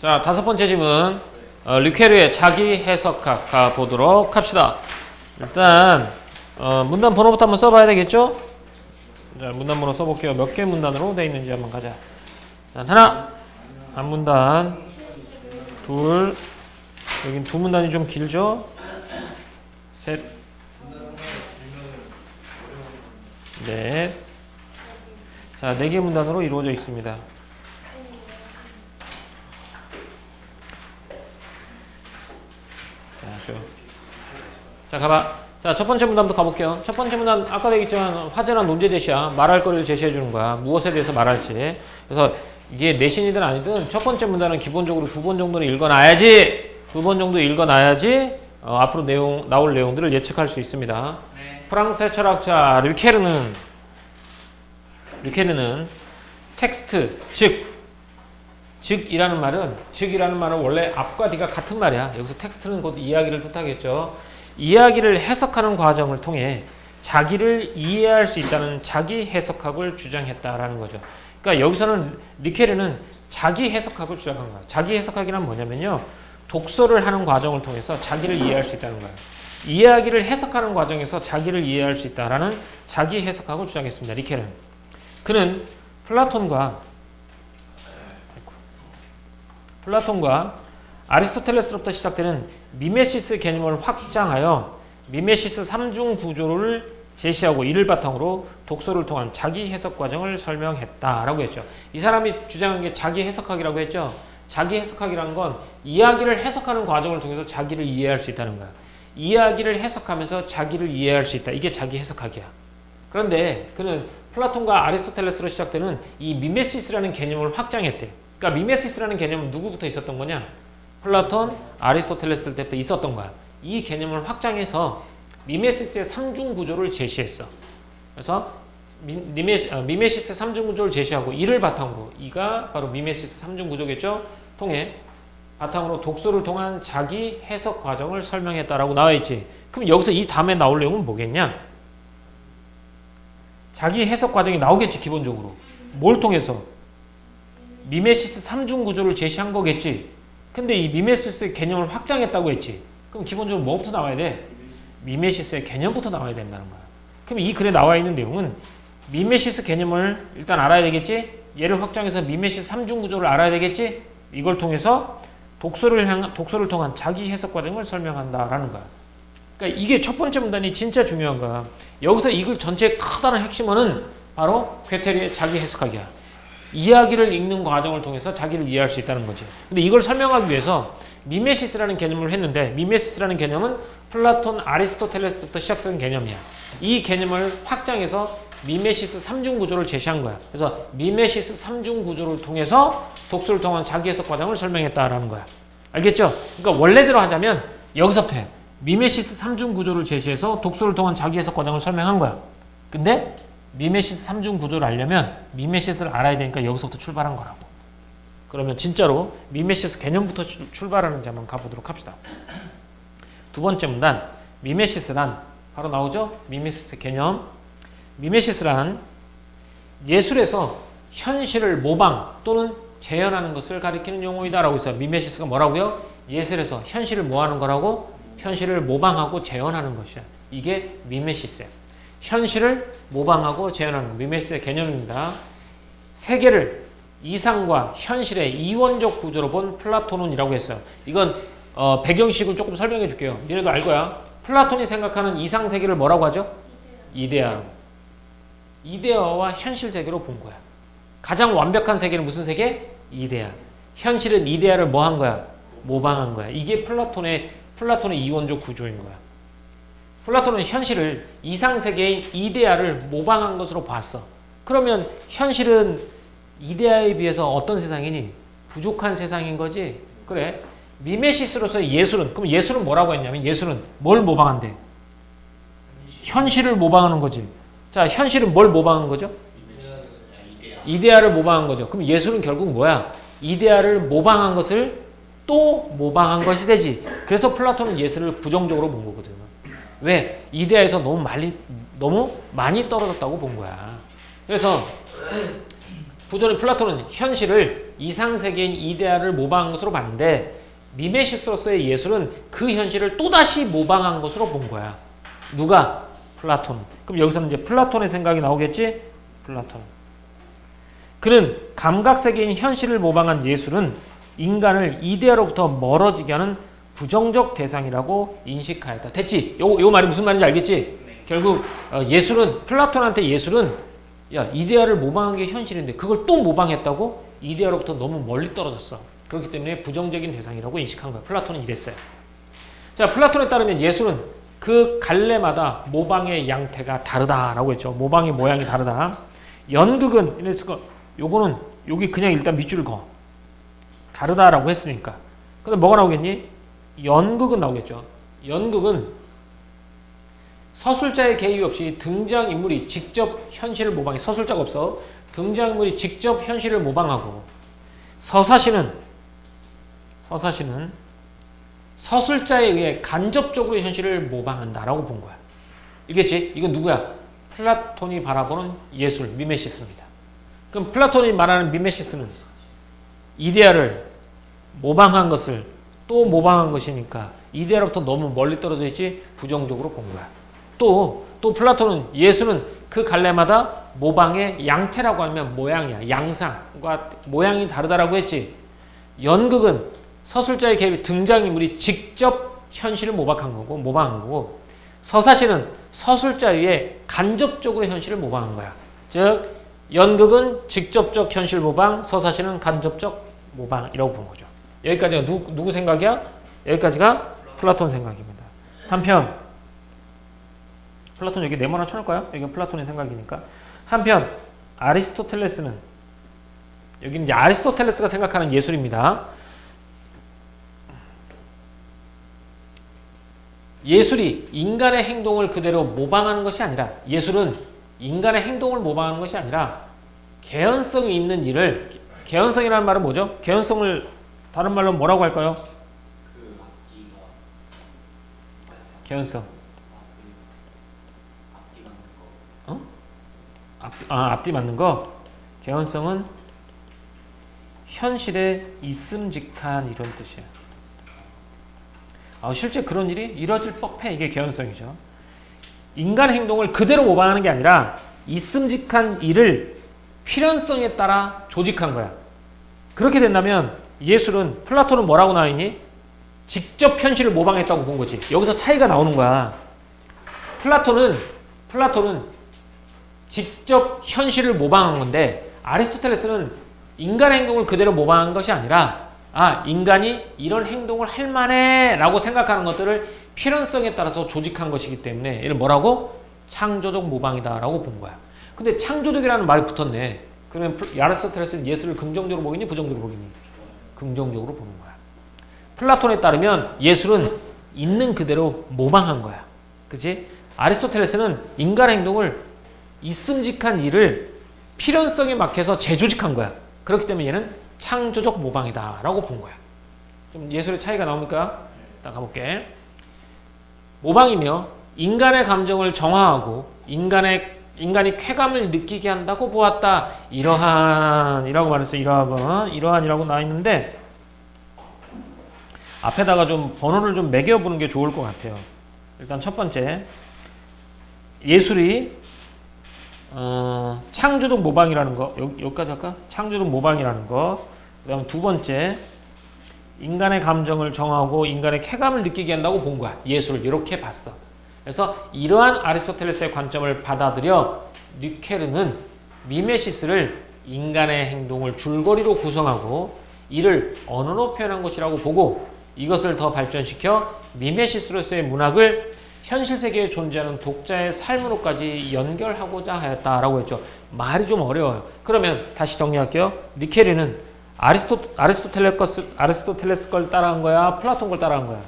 자, 다섯 번째 질문. 르케르의 자기 해석학 가보도록 합시다. 일단 문단 번호부터 한번 써봐야 되겠죠? 자, 문단 번호 써볼게요. 몇 개 문단으로 되어 있는지 한번 가자. 자, 하나, 한 문단, 둘, 여긴 두 문단이 좀 길죠? 셋, 넷. 자, 네 개 문단으로 이루어져 있습니다. 자, 가봐. 자, 첫 번째 문단부터 가볼게요. 첫 번째 문단, 아까도 얘기했지만, 화제나 논제 제시야. 말할 거리를 제시해 주는 거야. 무엇에 대해서 말할지. 그래서, 이게 내신이든 아니든, 첫 번째 문단은 기본적으로 두 번 정도는 읽어놔야지, 두 번 정도 읽어놔야지, 앞으로 나올 내용들을 예측할 수 있습니다. 네. 프랑스의 철학자 르케르는 텍스트, 즉이라는 말은 원래 앞과 뒤가 같은 말이야. 여기서 텍스트는 곧 이야기를 뜻하겠죠. 이야기를 해석하는 과정을 통해 자기를 이해할 수 있다는 자기 해석학을 주장했다라는 거죠. 그러니까 여기서는 르케르는 자기 해석학을 주장한 거야. 자기 해석학이란 뭐냐면요. 독서를 하는 과정을 통해서 자기를 이해할 수 있다는 거야. 이야기를 해석하는 과정에서 자기를 이해할 수 있다라는 자기 해석학을 주장했습니다. 르케르는. 그는 플라톤과 아리스토텔레스로부터 시작되는 미메시스 개념을 확장하여 미메시스 3중 구조를 제시하고 이를 바탕으로 독서를 통한 자기 해석 과정을 설명했다라고 했죠. 이 사람이 주장한 게 자기 해석학이라고 했죠. 자기 해석학이라는 건 이야기를 해석하는 과정을 통해서 자기를 이해할 수 있다는 거야. 이야기를 해석하면서 자기를 이해할 수 있다. 이게 자기 해석학이야. 그런데 그는 플라톤과 아리스토텔레스로 시작되는 이 미메시스라는 개념을 확장했대. 그러니까 미메시스라는 개념은 누구부터 있었던 거냐? 플라톤, 아리스토텔레스 때부터 있었던 거야. 이 개념을 확장해서 미메시스의 3중 구조를 제시했어. 그래서 미메시스의 3중 구조를 제시하고 이를 바탕으로, 이가 바로 미메시스 3중 구조겠죠? 통해 바탕으로 독서를 통한 자기 해석 과정을 설명했다라고 나와 있지. 그럼 여기서 이 다음에 나올 내용은 뭐겠냐? 자기 해석 과정이 나오겠지, 기본적으로. 뭘 통해서? 미메시스 3중 구조를 제시한 거겠지. 근데 이 미메시스의 개념을 확장했다고 했지. 그럼 기본적으로 뭐부터 나와야 돼? 미메시스의 개념부터 나와야 된다는 거야. 그럼 이 글에 나와 있는 내용은 미메시스 개념을 일단 알아야 되겠지? 얘를 확장해서 미메시스 3중 구조를 알아야 되겠지? 이걸 통해서 독서를 통한 자기 해석 과정을 설명한다라는 거야. 그러니까 이게 첫 번째 문단이 진짜 중요한 거야. 여기서 이 글 전체의 커다란 핵심어는 바로 괴테리의 자기 해석학이야. 이야기를 읽는 과정을 통해서 자기를 이해할 수 있다는 거지. 근데 이걸 설명하기 위해서 미메시스라는 개념을 했는데, 미메시스라는 개념은 플라톤, 아리스토텔레스부터 시작된 개념이야. 이 개념을 확장해서 미메시스 3중 구조를 제시한 거야. 그래서 미메시스 3중 구조를 통해서 독서를 통한 자기 해석 과정을 설명했다라는 거야. 알겠죠? 그러니까 원래대로 하자면 여기서부터 해. 미메시스 3중 구조를 제시해서 독서를 통한 자기 해석 과정을 설명한 거야. 근데 미메시스 3중 구조를 알려면 미메시스를 알아야 되니까 여기서부터 출발한 거라고. 그러면 진짜로 미메시스 개념부터 출발하는지 한번 가보도록 합시다. 두 번째 문단, 미메시스란 바로 나오죠? 미메시스 개념. 미메시스란 예술에서 현실을 모방 또는 재현하는 것을 가리키는 용어이다라고 있어요. 미메시스가 뭐라고요? 예술에서 현실을 뭐 하는 거라고? 현실을 모방하고 재현하는 것이야. 이게 미메시스야. 현실을 모방하고 재현하는 미메시스의 개념입니다. 세계를 이상과 현실의 이원적 구조로 본 플라톤은이라고 했어요. 이건 배경식을 조금 설명해 줄게요. 니네도 알 거야. 플라톤이 생각하는 이상 세계를 뭐라고 하죠? 이데아로. 이데아와 현실 세계로 본 거야. 가장 완벽한 세계는 무슨 세계? 이데아. 현실은 이데아를 뭐 한 거야? 모방한 거야. 이게 플라톤의 이원적 구조인 거야. 플라톤은 현실을 이상세계의 이데아를 모방한 것으로 봤어. 그러면 현실은 이데아에 비해서 어떤 세상이니? 부족한 세상인 거지? 그래. 미메시스로서의 예술은, 그럼 예술은 뭐라고 했냐면 예술은 뭘 모방한대? 현실을 모방하는 거지. 자, 현실은 뭘 모방한 거죠? 이데아를 모방한 거죠. 그럼 예술은 결국 뭐야? 이데아를 모방한 것을 또 모방한 것이 되지. 그래서 플라톤은 예술을 부정적으로 본 거거든. 왜? 이데아에서 너무 많이 떨어졌다고 본 거야. 그래서 부전의 플라톤은 현실을 이상세계인 이데아를 모방한 것으로 봤는데 미메시스로서의 예술은 그 현실을 또다시 모방한 것으로 본 거야. 누가? 플라톤. 그럼 여기서는 이제 플라톤의 생각이 나오겠지? 플라톤. 그는 감각세계인 현실을 모방한 예술은 인간을 이데아로부터 멀어지게 하는 부정적 대상이라고 인식하였다. 됐지? 요 말이 무슨 말인지 알겠지? 결국 예술은, 플라톤한테 예술은 야, 이데아를 모방한 게 현실인데 그걸 또 모방했다고? 이데아로부터 너무 멀리 떨어졌어. 그렇기 때문에 부정적인 대상이라고 인식한 거야. 플라톤은 이랬어요. 자, 플라톤에 따르면 예술은 그 갈래마다 모방의 양태가 다르다라고 했죠. 모방의 모양이 다르다. 연극은 이랬을 요거는 여기 그냥 일단 밑줄을 그어. 다르다라고 했으니까. 근데 뭐가 나오겠니? 연극은 나오겠죠. 연극은 서술자의 개입 없이 등장인물이 직접 현실을 모방해. 서술자가 없어. 등장인물이 직접 현실을 모방하고 서사시는 서술자에 의해 간접적으로 현실을 모방한다라고 본 거야. 이겠지? 이건 누구야? 플라톤이 바라보는 예술, 미메시스입니다. 그럼 플라톤이 말하는 미메시스는 이데아를 모방한 것을 또 모방한 것이니까 이데아로부터 너무 멀리 떨어져 있지 부정적으로 본 거야. 또 플라톤은 예술은 그 갈래마다 모방의 양태라고 하면 모양이야. 양상과 모양이 다르다라고 했지. 연극은 서술자의 개입, 등장인물이 직접 현실을 모방한 거고 서사시는 서술자에 의해 간접적으로 현실을 모방한 거야. 즉 연극은 직접적 현실 모방, 서사시는 간접적 모방이라고 본 거죠. 여기까지가 누구 생각이야? 여기까지가 플라톤 생각입니다. 한편 플라톤 여기 네모나 쳐놓을까요? 여기가 플라톤의 생각이니까. 한편 아리스토텔레스는 여기는 이제 아리스토텔레스가 생각하는 예술입니다. 예술이 인간의 행동을 그대로 모방하는 것이 아니라 예술은 인간의 행동을 모방하는 것이 아니라 개연성이 있는 일을 개연성이라는 말은 뭐죠? 개연성을 다른 말로 뭐라고 할까요? 개연성. 앞뒤 맞는 거. 개연성은 현실에 있음직한 이런 뜻이야. 실제 그런 일이 이뤄질 법해. 이게 개연성이죠. 인간 행동을 그대로 모방하는 게 아니라 있음직한 일을 필연성에 따라 조직한 거야. 그렇게 된다면 예술은 플라톤은 뭐라고 나와있니? 직접 현실을 모방했다고 본 거지. 여기서 차이가 나오는 거야. 플라톤은 직접 현실을 모방한 건데 아리스토텔레스는 인간의 행동을 그대로 모방한 것이 아니라 인간이 이런 행동을 할 만해 라고 생각하는 것들을 필연성에 따라서 조직한 것이기 때문에 이를 뭐라고? 창조적 모방이다 라고 본 거야. 근데 창조적이라는 말이 붙었네. 그러면 아리스토텔레스는 예술을 긍정적으로 보겠니? 부정적으로 보겠니? 긍정적으로 보는 거야. 플라톤에 따르면 예술은 있는 그대로 모방한 거야. 그치? 아리스토텔레스는 인간의 행동을 있음직한 일을 필연성에 맞춰서 재조직한 거야. 그렇기 때문에 얘는 창조적 모방이다 라고 본 거야. 좀 예술의 차이가 나옵니까? 일단 가볼게. 모방이며 인간의 감정을 정화하고 인간이 쾌감을 느끼게 한다고 보았다. 이러한이라고 말했어. 이러한이라고 나와 있는데 앞에다가 좀 번호를 좀 매겨보는 게 좋을 것 같아요. 일단 첫 번째, 예술이 창조적 모방이라는 거. 여기까지 할까? 창조적 모방이라는 거. 그 다음 두 번째, 인간의 감정을 정하고 인간의 쾌감을 느끼게 한다고 본 거야. 예술을 이렇게 봤어. 그래서 이러한 아리스토텔레스의 관점을 받아들여 뉴케르는 미메시스를 인간의 행동을 줄거리로 구성하고 이를 언어로 표현한 것이라고 보고 이것을 더 발전시켜 미메시스로서의 문학을 현실 세계에 존재하는 독자의 삶으로까지 연결하고자 하였다라고 했죠. 말이 좀 어려워요. 그러면 다시 정리할게요. 니케르는 아리스토텔레스 걸 따라한 거야? 플라톤 걸 따라한 거야?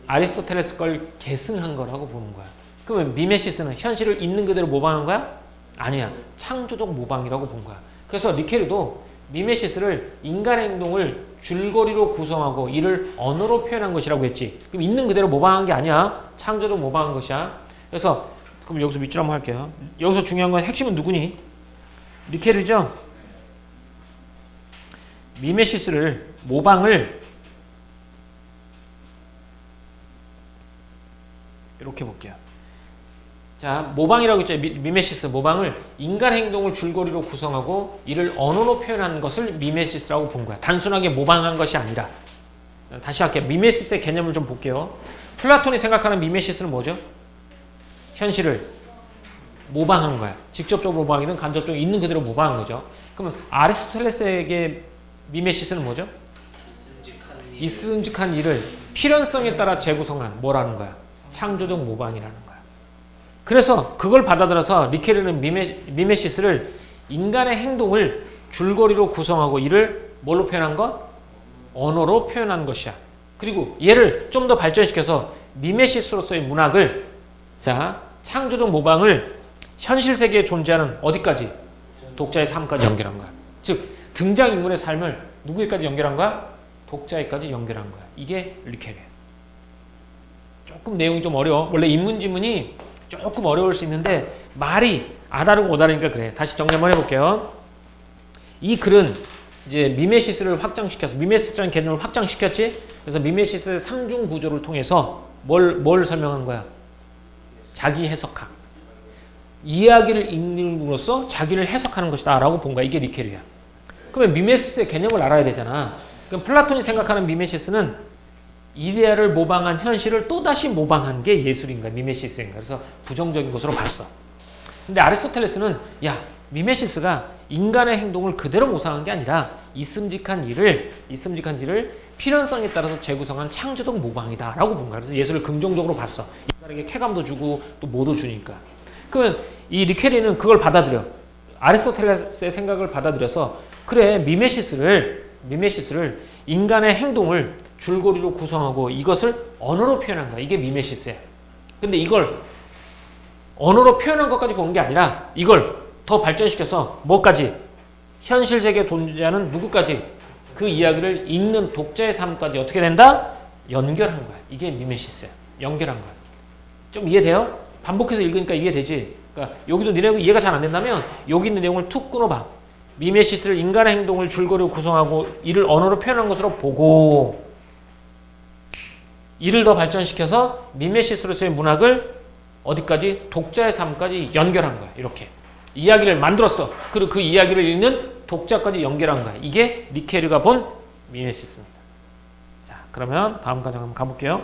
아리스토텔레스 걸 계승한 거라고 보는 거야. 그러면 미메시스는 현실을 있는 그대로 모방한 거야? 아니야. 창조적 모방이라고 본 거야. 그래서 니케르도 미메시스를 인간의 행동을 줄거리로 구성하고 이를 언어로 표현한 것이라고 했지. 그럼 있는 그대로 모방한 게 아니야. 창조적 모방한 것이야. 그래서 그럼 여기서 밑줄 한번 할게요. 여기서 중요한 건 핵심은 누구니? 니케르죠? 미메시스를 모방을 이렇게 볼게요. 자, 모방이라고 했죠. 미메시스 모방을 인간 행동을 줄거리로 구성하고 이를 언어로 표현하는 것을 미메시스라고 본 거야. 단순하게 모방한 것이 아니라. 다시 할게요. 미메시스의 개념을 좀 볼게요. 플라톤이 생각하는 미메시스는 뭐죠? 현실을 모방한 거야. 직접적으로 모방이든 간접적으로 있는 그대로 모방한 거죠. 그러면 아리스토텔레스에게 미메시스는 뭐죠? 있음직한 일을 필연성에 따라 재구성한 뭐라는 거야? 창조적 모방이라는 거야. 그래서 그걸 받아들여서 리케르는 미메시스를 인간의 행동을 줄거리로 구성하고 이를 뭘로 표현한 것? 언어로 표현한 것이야. 그리고 얘를 좀 더 발전시켜서 미메시스로서의 문학을 자 창조적 모방을 현실 세계에 존재하는 어디까지? 독자의 삶까지 연결한 거야. 즉 등장인물의 삶을 누구에까지 연결한 거야? 독자에까지 연결한 거야. 이게 리케르야. 조금 내용이 좀 어려워. 원래 인문지문이 조금 어려울 수 있는데 말이 아다르고 오다르니까 그래. 다시 정리 한번 해볼게요. 이 글은 이제 미메시스를 확장시켜서 미메시스라는 개념을 확장시켰지. 그래서 미메시스의 삼중 구조를 통해서 뭘 설명한 거야? 자기 해석학. 이야기를 읽는으로써 자기를 해석하는 것이다 라고 본 거야. 이게 리케르야. 그러면 미메시스의 개념을 알아야 되잖아. 그럼 플라톤이 생각하는 미메시스는 이데아를 모방한 현실을 또다시 모방한 게 예술인가 미메시스인가. 그래서 부정적인 것으로 봤어. 근데 아리스토텔레스는 야 미메시스가 인간의 행동을 그대로 모상한 게 아니라 있음직한 일을 필연성에 따라서 재구성한 창조적 모방이다 라고 본 거야. 그래서 예술을 긍정적으로 봤어. 인간에게 쾌감도 주고 또 뭐도 주니까. 그러면 이 리케리는 그걸 받아들여. 아리스토텔레스의 생각을 받아들여서 그래 미메시스를 인간의 행동을 줄거리로 구성하고 이것을 언어로 표현한 거야. 이게 미메시스야. 근데 이걸 언어로 표현한 것까지 보는 게 아니라 이걸 더 발전시켜서 뭐까지? 현실 세계에 존재하는 누구까지? 그 이야기를 읽는 독자의 삶까지 어떻게 된다? 연결한 거야. 이게 미메시스야. 연결한 거야. 좀 이해돼요? 반복해서 읽으니까 이해되지? 그러니까 여기도 내용 이해가 잘 안 된다면 여기 있는 내용을 툭 끊어봐. 미메시스를 인간의 행동을 줄거리로 구성하고 이를 언어로 표현한 것으로 보고 이를 더 발전시켜서 미메시스로서의 문학을 어디까지? 독자의 삶까지 연결한 거야. 이렇게. 이야기를 만들었어. 그리고 그 이야기를 읽는 독자까지 연결한 거야. 이게 리케르가 본 미메시스입니다. 자, 그러면 다음 과정 한번 가볼게요.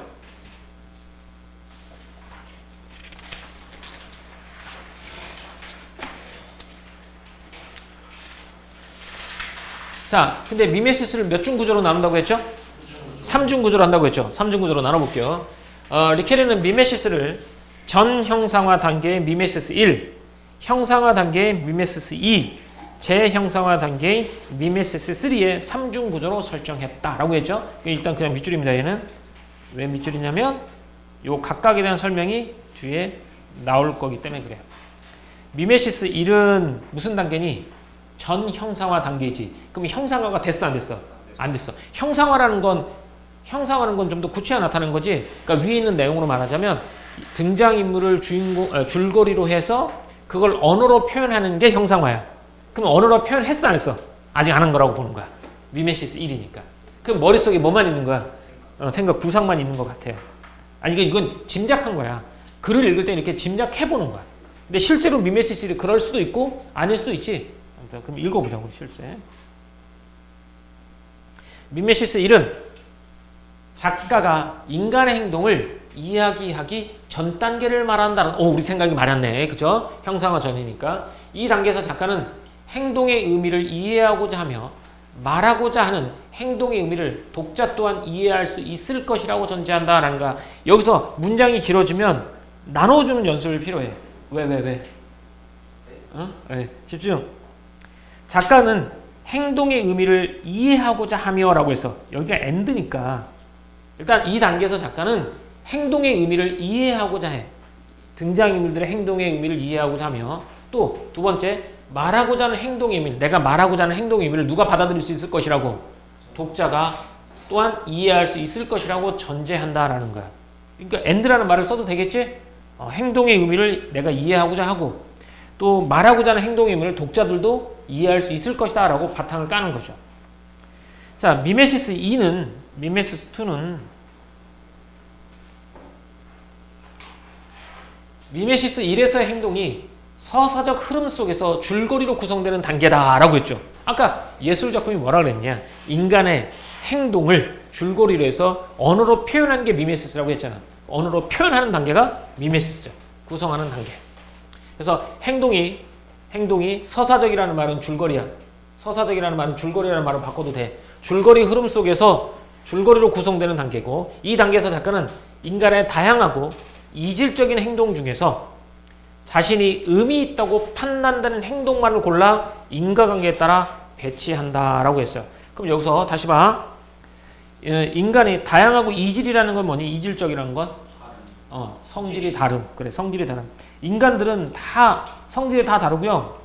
자, 근데 미메시스를 몇 중 구조로 나눈다고 했죠? 3중 구조로 한다고 했죠? 3중 구조로 나눠볼게요. 리케르는 미메시스를 전 형상화 단계의 미메시스 1, 형상화 단계의 미메시스 2, 재형상화 단계의 미메시스 3의 3중 구조로 설정했다라고 했죠? 일단 그냥 밑줄입니다. 얘는 왜 밑줄이냐면 요 각각에 대한 설명이 뒤에 나올 거기 때문에 그래요. 미메시스 1은 무슨 단계니? 전 형상화 단계지. 그럼 형상화가 됐어 안 됐어? 안 됐어. 형상화라는 건 좀 더 구체화 나타나는 거지. 그러니까 위에 있는 내용으로 말하자면 등장인물을 줄거리로 해서 그걸 언어로 표현하는 게 형상화야. 그럼 언어로 표현했어 안 했어? 아직 안 한 거라고 보는 거야. 미메시스 1이니까. 그럼 머릿속에 뭐만 있는 거야? 생각, 구상만 있는 것 같아. 아니 이건 짐작한 거야. 글을 읽을 때 이렇게 짐작해보는 거야. 근데 실제로 미메시스 1이 그럴 수도 있고 아닐 수도 있지. 그럼 읽어보자고 실제. 미메시스 1은 작가가 인간의 행동을 이야기하기 전 단계를 말한다는, 우리 생각이 맞았네. 그죠? 형상화 전이니까. 이 단계에서 작가는 행동의 의미를 이해하고자 하며 말하고자 하는 행동의 의미를 독자 또한 이해할 수 있을 것이라고 전제한다라는 거. 여기서 문장이 길어지면 나눠주는 연습이 필요해. 왜? 네, 집중. 작가는 행동의 의미를 이해하고자 하며 라고 해서 여기가 end니까 일단 이 단계에서 작가는 행동의 의미를 이해하고자 해. 등장인물들의 행동의 의미를 이해하고자 하며 또 두 번째 말하고자 하는 행동의 의미, 내가 말하고자 하는 행동의 의미를 누가 받아들일 수 있을 것이라고? 독자가 또한 이해할 수 있을 것이라고 전제한다라는 거야. 그러니까 end라는 말을 써도 되겠지? 행동의 의미를 내가 이해하고자 하고 또 말하고자 하는 행동의 의미를 독자들도 이해할 수 있을 것이다 라고 바탕을 까는 거죠. 자, 미메시스 2는, 미메시스 2는, 미메시스 1에서의 행동이 서사적 흐름 속에서 줄거리로 구성되는 단계다라고 했죠. 아까 예술작품이 뭐라 그랬냐? 인간의 행동을 줄거리로 해서 언어로 표현하는 게 미메시스라고 했잖아. 언어로 표현하는 단계가 미메시스죠. 구성하는 단계. 그래서 행동이 서사적이라는 말은 줄거리야. 서사적이라는 말은 줄거리라는 말을 바꿔도 돼. 줄거리 흐름 속에서 줄거리로 구성되는 단계고, 이 단계에서 작가는 인간의 다양하고 이질적인 행동 중에서 자신이 의미 있다고 판단되는 행동만을 골라 인과관계에 따라 배치한다라고 했어요. 그럼 여기서 다시 봐. 인간이 다양하고 이질이라는 건 뭐니? 이질적이라는 건? 성질이 다름. 그래, 성질이 다름. 인간들은 다 성질이 다 다르고요.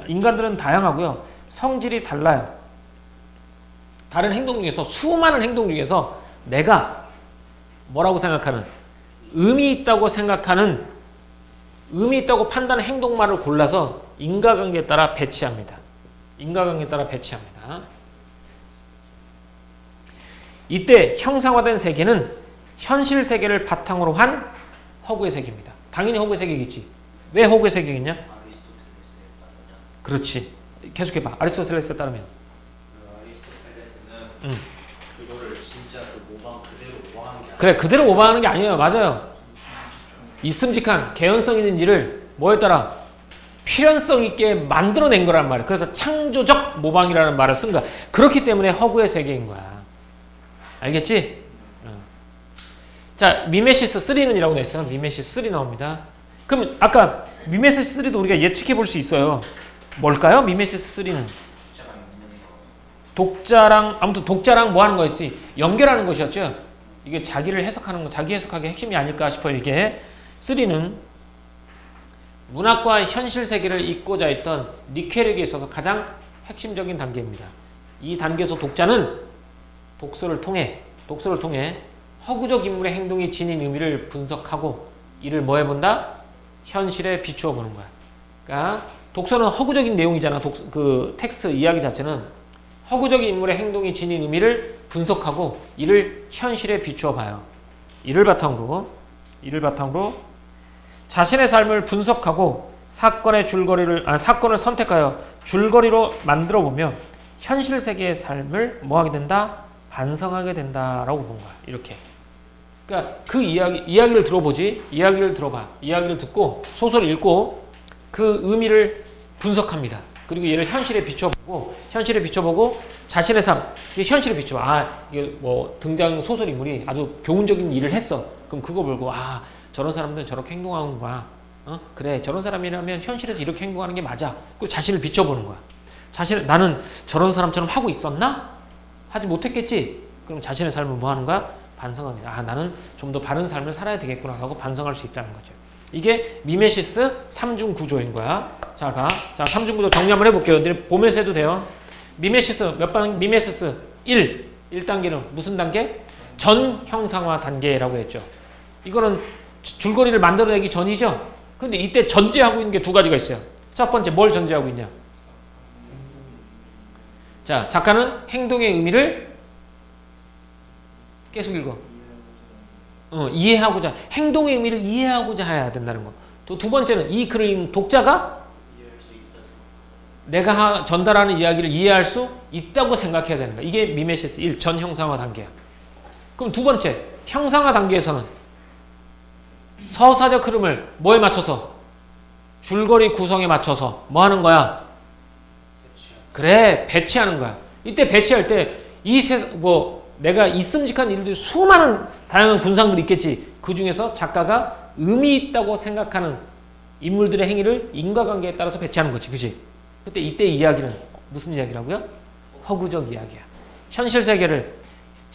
인간들은 다양하고요. 성질이 달라요. 다른 행동 중에서, 수많은 행동 중에서 내가 뭐라고 생각하는, 의미 있다고 생각하는, 의미 있다고 판단하는 행동만을 골라서 인과관계에 따라 배치합니다. 인과관계에 따라 배치합니다. 이때 형상화된 세계는 현실 세계를 바탕으로 한 허구의 세계입니다. 당연히 허구의 세계겠지. 왜 허구의 세계겠냐? 그렇지. 계속해봐. 아리스토텔레스에 따르면. 아리스토텔레스는 그거를 진짜 그 모방 그대로 모방하는 게 아니라. 그래, 그대로 모방하는 게 아니에요. 맞아요. 있음직한 개연성 있는 일을 뭐에 따라 필연성 있게 만들어낸 거란 말이에요. 그래서 창조적 모방이라는 말을 쓴 거야. 그렇기 때문에 허구의 세계인 거야. 알겠지? 자, 미메시스 3는 이라고 되어 있어요. 미메시스 3 나옵니다. 그럼 아까 미메시스 3도 우리가 예측해 볼 수 있어요. 뭘까요? 미메시스 3는 독자랑, 아무튼 독자랑 뭐 하는 거였지? 연결하는 것이었죠. 이게 자기를 해석하는 거, 자기 해석하기의 핵심이 아닐까 싶어요. 이게 3는 문학과 현실 세계를 잇고자 했던 니케르에게 있어서 가장 핵심적인 단계입니다. 이 단계에서 독자는 독서를 통해 허구적 인물의 행동이 지닌 의미를 분석하고 이를 뭐 해본다? 현실에 비추어 보는 거야. 그러니까 독서는 허구적인 내용이잖아. 그 텍스트 이야기 자체는 허구적인 인물의 행동이 지닌 의미를 분석하고 이를 현실에 비추어 봐요. 이를 바탕으로 자신의 삶을 분석하고 사건을 선택하여 줄거리로 만들어 보며 현실 세계의 삶을 뭐 하게 된다? 반성하게 된다라고 본 거야. 이렇게. 그러니까 그 이야기를 들어보지. 이야기를 들어봐. 이야기를 듣고 소설을 읽고 그 의미를 분석합니다. 그리고 얘를 현실에 비춰보고 자신의 삶, 현실에 비춰봐. 이게 뭐 등장 소설 인물이 아주 교훈적인 일을 했어. 그럼 그거 보고 저런 사람들은 저렇게 행동하는 거야. 그래, 저런 사람이라면 현실에서 이렇게 행동하는 게 맞아. 그리고 자신을 비춰보는 거야. 나는 저런 사람처럼 하고 있었나? 하지 못했겠지? 그럼 자신의 삶을 뭐 하는 거야? 반성하는 거야. 나는 좀 더 바른 삶을 살아야 되겠구나 하고 반성할 수 있다는 거죠. 이게 미메시스 3중 구조인 거야. 자, 봐. 자, 3중 구조 정리 한번 해볼게요. 보면서 해도 돼요. 미메시스 몇 번? 미메시스 1단계는 무슨 단계? 전 형상화 단계라고 했죠. 이거는 줄거리를 만들어내기 전이죠. 근데 이때 전제하고 있는 게 두 가지가 있어요. 첫 번째, 뭘 전제하고 있냐? 자, 작가는 행동의 의미를 계속 읽어. 이해하고자, 행동의 의미를 이해하고자 해야 된다는 거. 또 두 번째는 이 글을 읽는 독자가 내가 전달하는 이야기를 이해할 수 있다고 생각해야 된다. 이게 미메시스 1, 전 형상화 단계야. 그럼 두 번째, 형상화 단계에서는 서사적 흐름을 뭐에 맞춰서? 줄거리 구성에 맞춰서 뭐 하는 거야? 그래, 배치하는 거야. 이때 배치할 때 내가 있음직한 일들이 수많은 다양한 군상들이 있겠지. 그 중에서 작가가 의미 있다고 생각하는 인물들의 행위를 인과관계에 따라서 배치하는 거지. 그치? 그때 이때 이야기는 무슨 이야기라고요? 허구적 이야기야. 현실 세계를,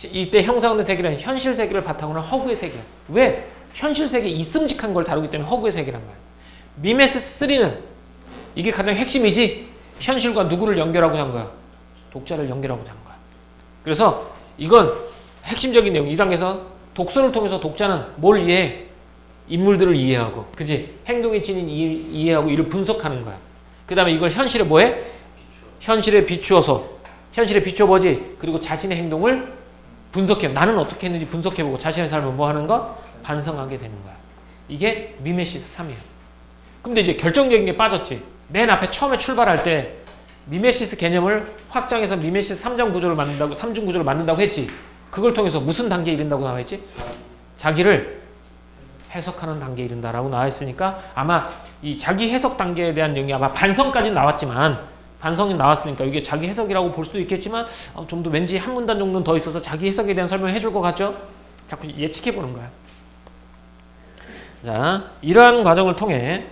이때 형성된 세계는 현실 세계를 바탕으로 한 허구의 세계야. 왜? 현실 세계에 있음직한 걸 다루기 때문에 허구의 세계란 거야. 미메시스 3는 이게 가장 핵심이지. 현실과 누구를 연결하고자 한 거야? 독자를 연결하고자 한 거야. 그래서 이건 핵심적인 내용. 이 단계에서 독서를 통해서 독자는 뭘 이해해? 인물들을 이해하고, 그지? 행동의 진인 이해하고 이를 분석하는 거야. 그 다음에 이걸 현실에 뭐해? 현실에 비추어서 현실에 비춰보지. 그리고 자신의 행동을 분석해. 나는 어떻게 했는지 분석해보고 자신의 삶을 뭐 하는 것? 반성하게 되는 거야. 이게 미메시스 3이야. 근데 이제 결정적인 게 빠졌지. 맨 앞에 처음에 출발할 때 미메시스 개념을 확장해서 미메시스 3중 구조를 만든다고 했지. 그걸 통해서 무슨 단계에 이른다고 나와 있지? 자기를 해석하는 단계에 이른다라고 나와 있으니까 아마 이 자기 해석 단계에 대한 내용이 아마 반성까지는 나왔지만 반성이 나왔으니까 이게 자기 해석이라고 볼 수도 있겠지만 좀 더 왠지 한 문단 정도는 더 있어서 자기 해석에 대한 설명을 해줄 것 같죠? 자꾸 예측해 보는 거야. 자, 이러한 과정을 통해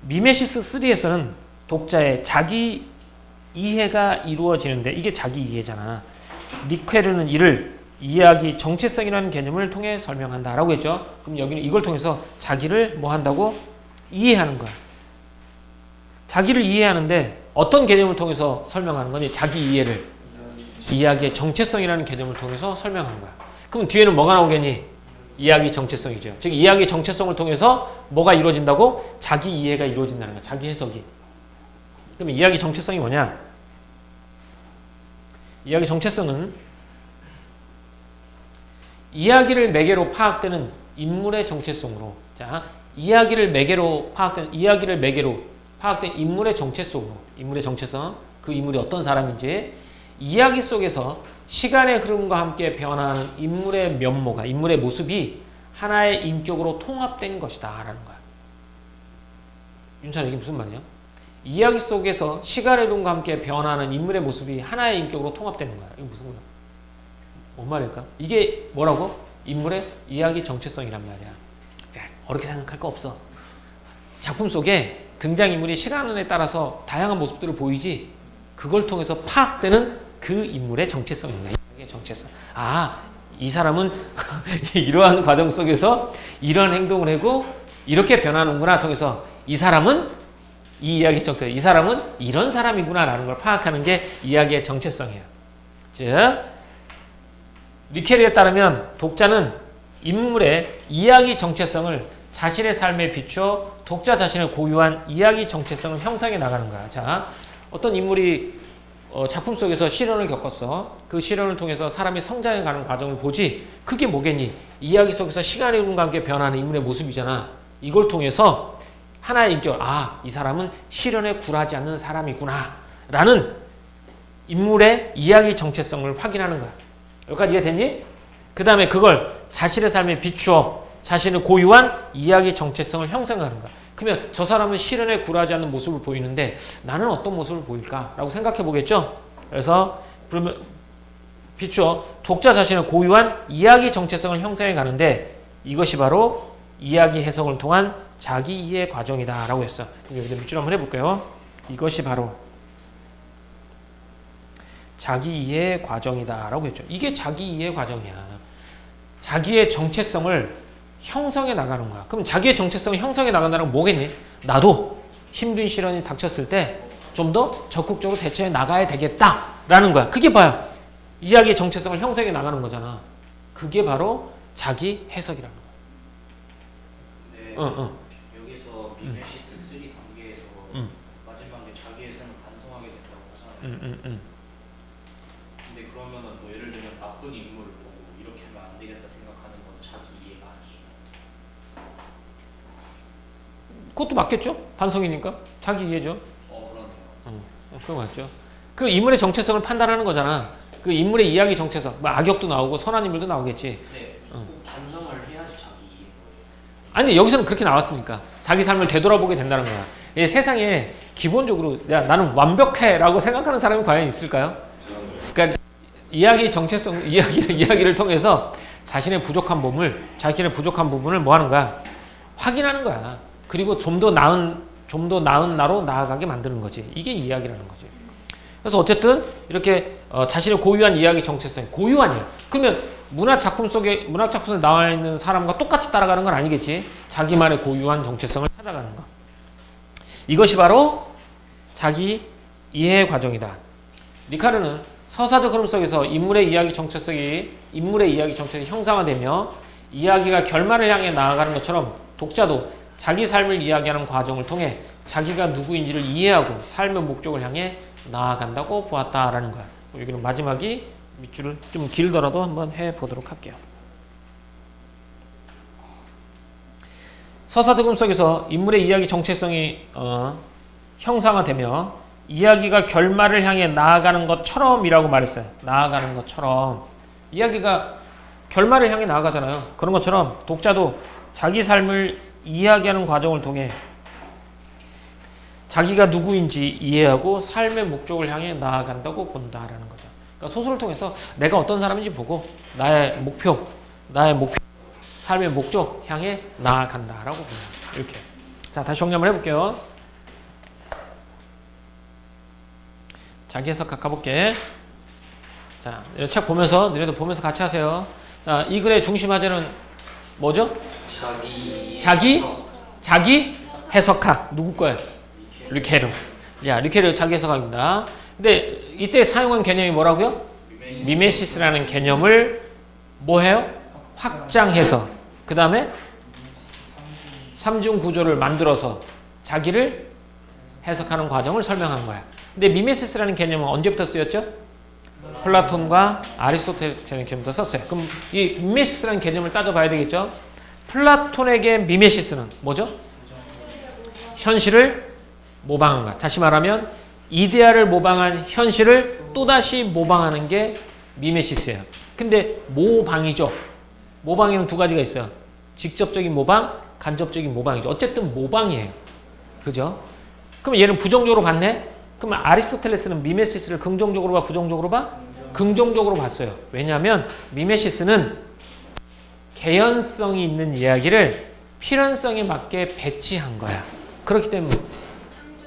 미메시스 3에서는 독자의 자기 이해가 이루어지는데 이게 자기 이해잖아. 니케르는 이를 이해하기 정체성이라는 개념을 통해 설명한다라고 했죠. 그럼 여기는 이걸 통해서 자기를 뭐 한다고? 이해하는 거야. 자기를 이해하는데 어떤 개념을 통해서 설명하는 거니? 자기 이해를. 이해하기의 정체성이라는 개념을 통해서 설명하는 거야. 그럼 뒤에는 뭐가 나오겠니? 이해하기 정체성이죠. 즉 이해하기 정체성을 통해서 뭐가 이루어진다고? 자기 이해가 이루어진다는 거야. 자기 해석이. 그럼 이해하기 정체성이 뭐냐? 이해하기 정체성은 이야기를 매개로 파악되는 인물의 정체성으로. 자, 이야기를 매개로 파악된 인물의 정체성으로. 인물의 정체성. 그 인물이 어떤 사람인지. 이야기 속에서 시간의 흐름과 함께 변화하는 인물의 면모가, 인물의 모습이 하나의 인격으로 통합된 것이다 라는 거야. 윤찬아, 이게 무슨 말이야? 이야기 속에서 시간의 흐름과 함께 변화하는 인물의 모습이 하나의 인격으로 통합되는 거야. 이거 무슨 거야? 뭔 말일까? 이게 뭐라고? 인물의 이야기 정체성이란 말이야. 어렵게 생각할 거 없어. 작품 속에 등장인물이 시간에 따라서 다양한 모습들을 보이지, 그걸 통해서 파악되는 그 인물의 정체성입니다. 이게 정체성. 아, 이 사람은 이러한 과정 속에서 이런 행동을 하고 이렇게 변하는구나 통해서 이 사람은 이 이야기 정체성, 이 사람은 이런 사람이구나 라는 걸 파악하는 게 이야기의 정체성이에요. 즉 리케르에 따르면 독자는 인물의 이야기 정체성을 자신의 삶에 비추어 독자 자신의 고유한 이야기 정체성을 형성해 나가는 거야. 자, 어떤 인물이 작품 속에서 시련을 겪었어. 그 시련을 통해서 사람이 성장해 가는 과정을 보지. 그게 뭐겠니? 이야기 속에서 시간의 흐름과 함께 변하는 인물의 모습이잖아. 이걸 통해서 하나의 인격, 아, 이 사람은 시련에 굴하지 않는 사람이구나 라는 인물의 이야기 정체성을 확인하는 거야. 여기까지 이해됐니? 그 다음에 그걸 자신의 삶에 비추어 자신의 고유한 이야기 정체성을 형성하는 거야. 그러면 저 사람은 시련에 굴하지 않는 모습을 보이는데 나는 어떤 모습을 보일까? 라고 생각해 보겠죠? 그래서 그러면 비추어 독자 자신의 고유한 이야기 정체성을 형성해 가는데 이것이 바로 이야기 해석을 통한 자기 이해 과정이다 라고 했어. 그럼 여기다 밑줄 한번 해볼게요. 이것이 바로 자기 이해 과정이다 라고 했죠. 이게 자기 이해 과정이야. 자기의 정체성을 형성해 나가는 거야. 그럼 자기의 정체성을 형성해 나간다는 건 뭐겠니? 나도 힘든 시련이 닥쳤을 때 좀 더 적극적으로 대처해 나가야 되겠다라는 거야. 그게 봐요. 이야기의 정체성을 형성해 나가는 거잖아. 그게 바로 자기 해석이라는 거야. 근데 여기서 미메시스 3 단계에서 마지막에 자기의 삶을 반성하게 된다고 하잖아요. 근데 그러면은 뭐 예를 들면 나쁜 인물을 보고 이렇게 하면 안 되겠다 생각하는 건 자기 이해가 아니에요. 그것도 맞겠죠? 반성이니까. 자기 이해죠. 그러네요. 그거 맞죠. 그 인물의 정체성을 판단하는 거잖아. 그 인물의 이야기 정체성. 뭐 악역도 나오고 선한 인물도 나오겠지. 네, 꼭 반성을 해야지 자기 이해인 거예요. 아니 여기서는 그렇게 나왔으니까. 자기 삶을 되돌아보게 된다는 거야. 이 세상에 기본적으로 나는 완벽해 라고 생각하는 사람이 과연 있을까요? 그러니까 이야기 정체성, 이야기를 통해서 자신의 부족한 부분을 뭐 하는 거야? 확인하는 거야. 그리고 좀 더 나은 나로 나아가게 만드는 거지. 이게 이야기라는 거지. 그래서 어쨌든 이렇게 자신의 고유한 이야기 정체성, 고유한이야. 그러면 문학 작품에 나와 있는 사람과 똑같이 따라가는 건 아니겠지. 자기만의 고유한 정체성을 찾아가는 거. 이것이 바로 자기 이해 과정이다. 리카르는 서사적 흐름 속에서 인물의 이야기 정체성이 형상화되며 이야기가 결말을 향해 나아가는 것처럼 독자도 자기 삶을 이야기하는 과정을 통해 자기가 누구인지를 이해하고 삶의 목적을 향해 나아간다고 보았다라는 거야. 여기는 마지막이 밑줄을 좀 길더라도 한번 해보도록 할게요. 서사득음 속에서 인물의 이야기 정체성이 형상화되며 이야기가 결말을 향해 나아가는 것처럼이라고 말했어요. 나아가는 것처럼. 이야기가 결말을 향해 나아가잖아요. 그런 것처럼 독자도 자기 삶을 이야기하는 과정을 통해 자기가 누구인지 이해하고 삶의 목적을 향해 나아간다고 본다라는 거죠. 그러니까 소설을 통해서 내가 어떤 사람인지 보고 나의 목표, 삶의 목적 향해 나아간다라고 봅니다. 이렇게. 자, 다시 정리 한번 해볼게요. 자기 해석 가볼게. 자, 이 책 보면서, 너희도 보면서 같이 하세요. 자, 이 글의 중심 화제는 뭐죠? 자기 해석학. 누구 거예요? 르케르. 자, 르케르 자기 해석학입니다. 근데 이때 사용한 개념이 뭐라고요? 미메시스라는 개념을 뭐 해요? 확장해서 그 다음에 삼중 구조를 만들어서 자기를 해석하는 과정을 설명한 거야. 근데 미메시스라는 개념은 언제부터 쓰였죠? 플라톤과 아리스토텔의 개념부터 썼어요. 그럼 이 미메시스라는 개념을 따져봐야 되겠죠? 플라톤에게 미메시스는 뭐죠? 현실을 모방한 거야. 다시 말하면 이데아를 모방한 현실을 또다시 모방하는 게 미메시스예요. 근데 모방이죠. 모방에는 두 가지가 있어요. 직접적인 모방, 간접적인 모방이죠. 어쨌든 모방이에요. 그죠? 그럼 얘는 부정적으로 봤네? 그러면 아리스토텔레스는 미메시스를 긍정적으로 봐, 부정적으로 봐? 긍정적으로 봤어요. 왜냐하면 미메시스는 개연성이 있는 이야기를 필연성에 맞게 배치한 거야. 그렇기 때문에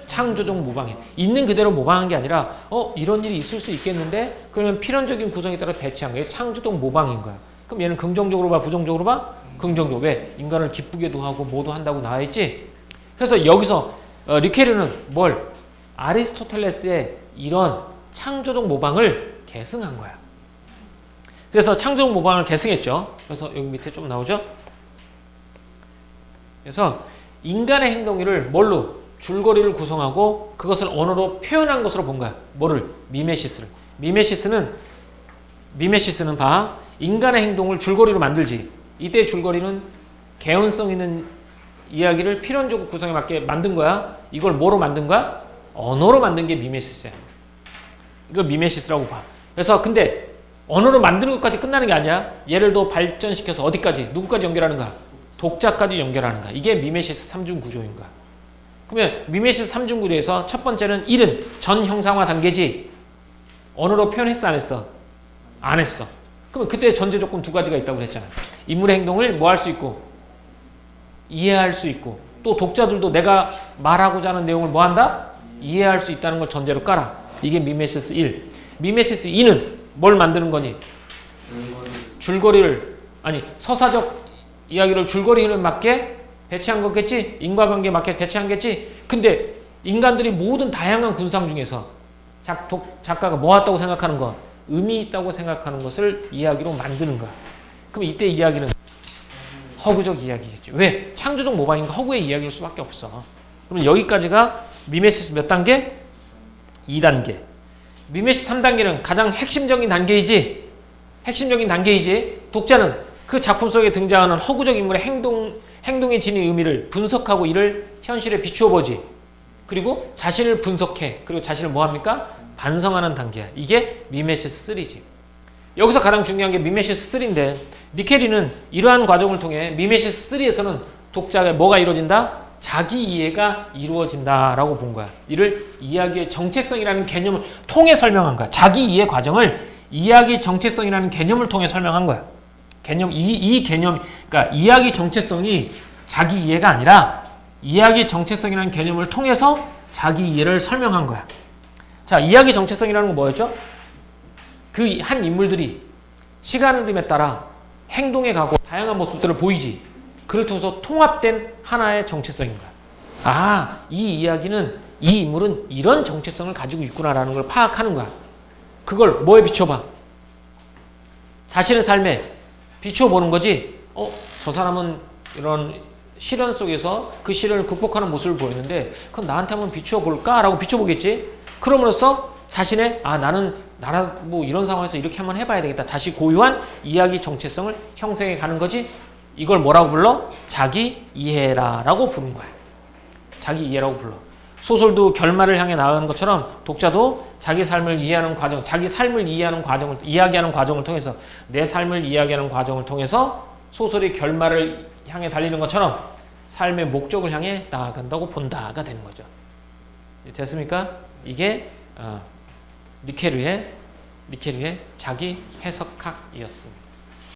창조적 모방이에요. 있는 그대로 모방한 게 아니라 이런 일이 있을 수 있겠는데 그러면 필연적인 구성에 따라 배치한 거예요. 창조적 모방인 거야. 그럼 얘는 긍정적으로 봐, 부정적으로 봐? 긍정적으로. 왜? 인간을 기쁘게도 하고 뭐도 한다고 나와있지? 그래서 여기서 르케르는 뭘? 아리스토텔레스의 이런 창조적 모방을 계승한 거야. 그래서 창조적 모방을 계승했죠. 그래서 여기 밑에 좀 나오죠? 그래서 인간의 행동을 뭘로? 줄거리를 구성하고 그것을 언어로 표현한 것으로 본 거야. 뭐를? 미메시스를. 미메시스는 봐. 인간의 행동을 줄거리로 만들지. 이때 줄거리는 개연성 있는 이야기를 필연적으로 구성에 맞게 만든 거야. 이걸 뭐로 만든 거야? 언어로 만든 게 미메시스야. 이걸 미메시스라고 봐. 그래서 근데 언어로 만드는 것까지 끝나는 게 아니야. 얘를 더 발전시켜서 어디까지? 누구까지 연결하는 거야? 독자까지 연결하는 거야. 이게 미메시스 3중 구조인 거야. 그러면 미메시스 3중 구조에서 첫 번째는 1은 전 형상화 단계지. 언어로 표현했어, 안 했어? 안 했어. 그러면 그때 전제 조건 두 가지가 있다고 그랬잖아. 인물의 행동을 뭐 할 수 있고 이해할 수 있고 또 독자들도 내가 말하고자 하는 내용을 뭐 한다? 이해할 수 있다는 걸 전제로 깔아. 이게 미메시스 1. 미메시스 2는 뭘 만드는 거니? 줄거리를 서사적 이야기를 줄거리에 맞게 배치한 거겠지? 인과관계에 맞게 배치한 거겠지? 근데 인간들이 모든 다양한 군상 중에서 작가가 모았다고 생각하는 거, 의미 있다고 생각하는 것을 이야기로 만드는 거야. 그럼 이때 이야기는 허구적 이야기겠지. 왜? 창조적 모방이니까 허구의 이야기일 수밖에 없어. 그럼 여기까지가 미메시스 몇 단계? 2단계. 미메시스 3단계는 가장 핵심적인 단계이지. 독자는 그 작품 속에 등장하는 허구적 인물의 행동에 지닌 의미를 분석하고 이를 현실에 비추어 보지. 그리고 자신을 분석해. 그리고 자신을 뭐합니까? 반성하는 단계야. 이게 미메시스 3지. 여기서 가장 중요한 게 미메시스 3인데 니케리는 이러한 과정을 통해 미메시스 3에서는 독자가 뭐가 이루어진다? 자기 이해가 이루어진다라고 본 거야. 이를 이야기의 정체성이라는 개념을 통해 설명한 거야. 자기 이해 과정을 이야기 정체성이라는 개념을 통해 설명한 거야. 이 개념, 그러니까 이야기 정체성이 자기 이해가 아니라 이야기 정체성이라는 개념을 통해서 자기 이해를 설명한 거야. 자, 이야기 정체성이라는 건 뭐였죠? 그 한 인물들이 시간 흐름에 따라 행동해 가고 다양한 모습들을 보이지. 그를 통해서 통합된 하나의 정체성인 거야. 이 이야기는 이 인물은 이런 정체성을 가지고 있구나라는 걸 파악하는 거야. 그걸 뭐에 비춰봐? 자신의 삶에 비춰보는 거지. 저 사람은 이런 시련 속에서 그 시련을 극복하는 모습을 보였는데 그건 나한테 한번 비추어 볼까라고 비춰보겠지. 그럼으로써 자신의 나는 뭐 이런 상황에서 이렇게 한번 해봐야 되겠다. 다시 고유한 이야기 정체성을 형성해 가는 거지. 이걸 뭐라고 불러? 자기 이해라라고 부른 거야. 자기 이해라고 불러. 소설도 결말을 향해 나가는 것처럼 독자도 자기 삶을 이해하는 과정, 자기 삶을 이해하는 과정을 이야기하는 과정을 통해서 내 삶을 이야기하는 과정을 통해서 소설의 결말을 향해 달리는 것처럼 삶의 목적을 향해 나아간다고 본다가 되는 거죠. 됐습니까? 이게 니케르의 자기 해석학이었습니다.